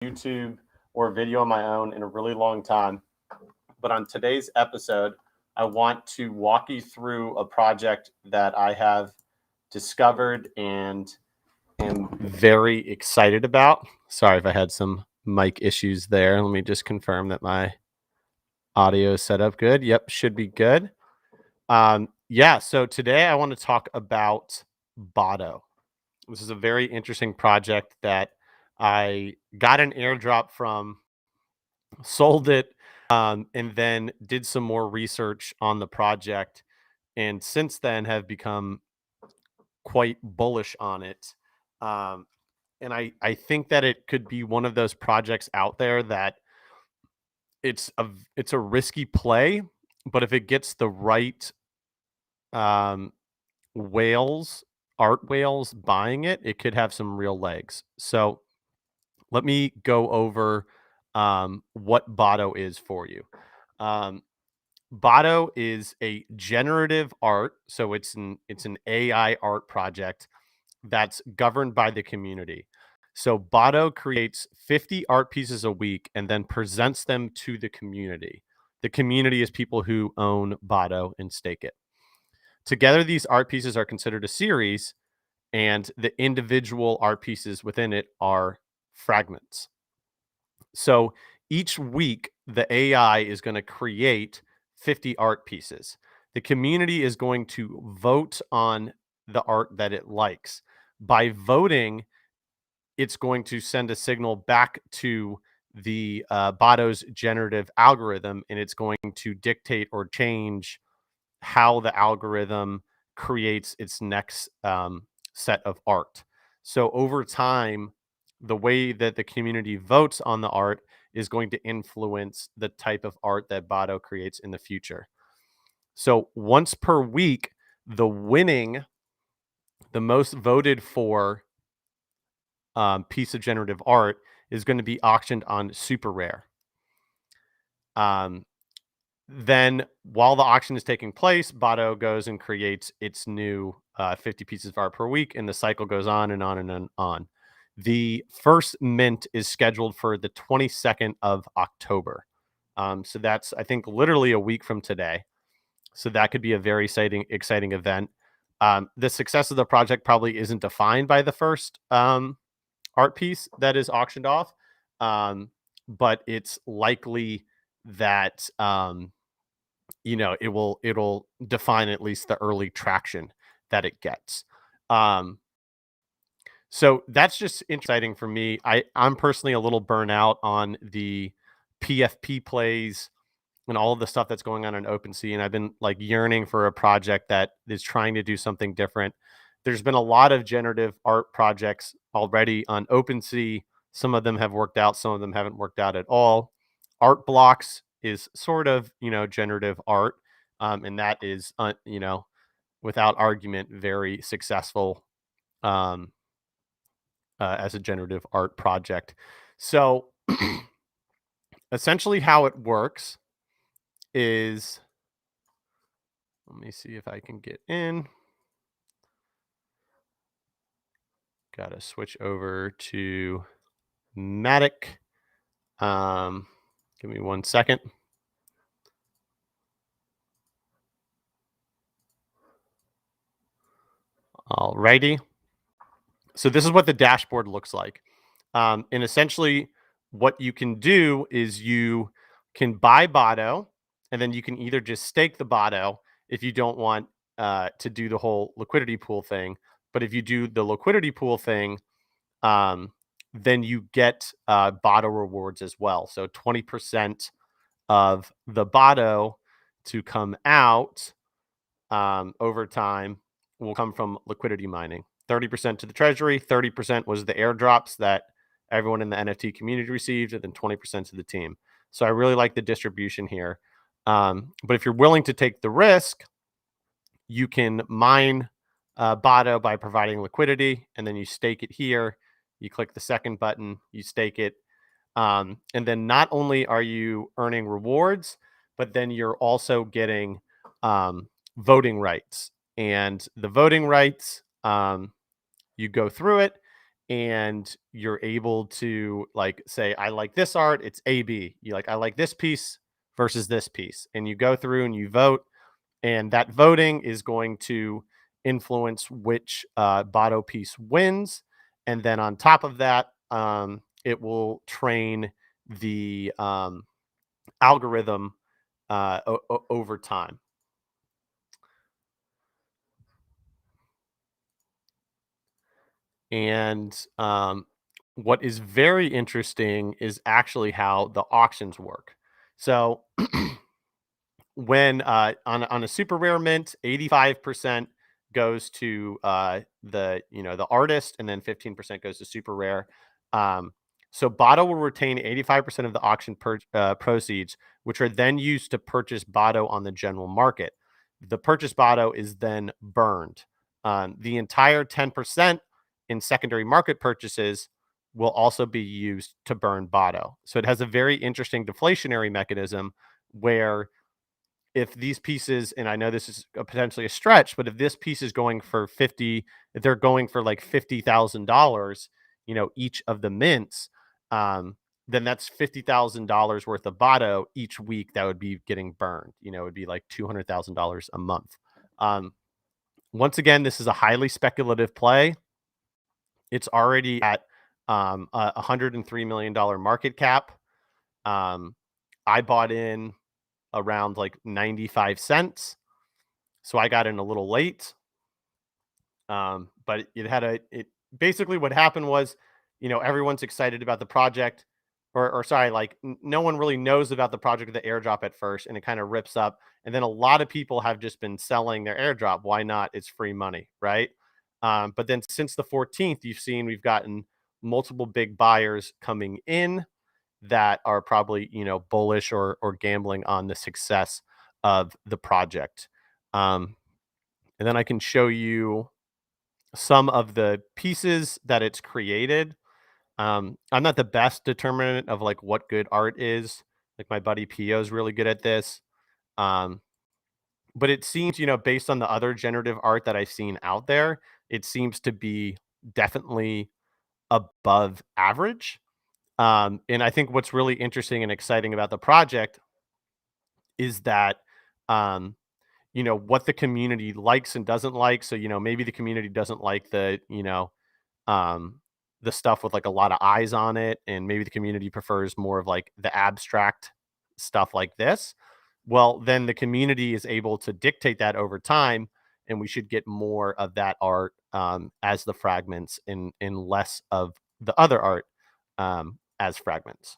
YouTube or video on my own in a really long time. But on today's episode, I want to walk you through a project that I have discovered and am very excited about. Sorry if I had some mic issues there. Let me just confirm that my audio is set up good. Yep, should be good. So today I want to talk about Botto. This is a very interesting project that I got an airdrop from, sold it, and then did some more research on the project. And since then have become quite bullish on it. Um, and I think that it could be one of those projects out there that it's a it's a risky play, but if it gets the right um, whales, art whales buying it, it could have some real legs. So let me go over what Botto is for you. Um, Botto is a generative art, so it's an AI art project that's governed by the community. So Botto creates 50 art pieces a week and then presents them to the community. The community is people who own Botto and stake it. Together, these art pieces are considered a series, and the individual art pieces within it are fragments. So each week, the AI is going to create 50 art pieces. The community is going to vote on the art that it likes. By voting, it's going to send a signal back to the Botto's generative algorithm, and it's going to dictate or change how the algorithm creates its next set of art. So over time, the way that the community votes on the art is going to influence the type of art that Botto creates in the future. So once per week, the most voted for piece of generative art is going to be auctioned on Super Rare. Then while the auction is taking place, Botto goes and creates its new 50 pieces of art per week, and the cycle goes on and on and on. The first mint is scheduled for the 22nd of October. So that's, I think, literally a week from today. So that could be a very exciting event. The success of the project probably isn't defined by the first art piece that is auctioned off, but it's likely that it'll define at least the early traction that it gets. Um, so that's just exciting for me. I'm personally a little burnt out on the PFP plays and all of the stuff that's going on in OpenSea, and I've been like yearning for a project that is trying to do something different. There's been a lot of generative art projects already on OpenSea. Some of them have worked out, some of them haven't worked out at all. Art Blocks is sort of, generative art, and that is, without argument, very successful um, as a generative art project. So essentially how it works is, let me see if I can get in. Got to switch over to Matic. Give me 1 second. Alrighty. So this is what the dashboard looks like. And essentially what you can do is you can buy Botto, and then you can either just stake the Botto if you don't want to do the whole liquidity pool thing. But if you do the liquidity pool thing, then you get Botto rewards as well. So 20% of the Botto to come out over time will come from liquidity mining. 30% to the treasury, 30% was the airdrops that everyone in the NFT community received, and then 20% to the team. So I really like the distribution here. But if you're willing to take the risk, you can mine Botto by providing liquidity, and then you stake it here. You click the second button, you stake it. And then not only are you earning rewards, but then you're also getting voting rights. And the voting rights, you go through it, and you're able to like say, I like this art, it's AB. You like, I like this piece versus this piece. And you go through and you vote, and that voting is going to influence which Botto piece wins. And then on top of that, it will train the algorithm over time. And what is very interesting is actually how the auctions work. So when on a super rare mint, 85% goes to the artist, and then 15% goes to super rare. Um, so Botto will retain 85% of the auction proceeds, which are then used to purchase Botto on the general market. The purchase Botto is then burned. The entire 10% in secondary market purchases will also be used to burn Botto. So it has a very interesting deflationary mechanism where if these pieces, and I know this is potentially a stretch, but if this piece is going for if they're going for like $50,000, each of the mints, then that's $50,000 worth of Botto each week that would be getting burned. It would be like $200,000 a month. Um, Once again, this is a highly speculative play. It's already at a $103 million market cap. I bought in around like 95 cents. So I got in a little late. But it basically what happened was, everyone's excited about the project, or sorry, like no one really knows about the project of the airdrop at first, and it kind of rips up. And then a lot of people have just been selling their airdrop. Why not? It's free money, right? But then since the 14th, you've seen we've gotten multiple big buyers coming in that are probably, bullish or gambling on the success of the project. And then I can show you some of the pieces that it's created. I'm not the best determinant of like what good art is. Like my buddy Pio is really good at this. Um, but it seems, based on the other generative art that I've seen out there, it seems to be definitely above average. And I think what's really interesting and exciting about the project is that um, what the community likes and doesn't like. So, maybe the community doesn't like um, the stuff with like a lot of eyes on it, and maybe the community prefers more of like the abstract stuff like this. Well, then the community is able to dictate that over time, and we should get more of that art as the fragments and less of the other art as fragments.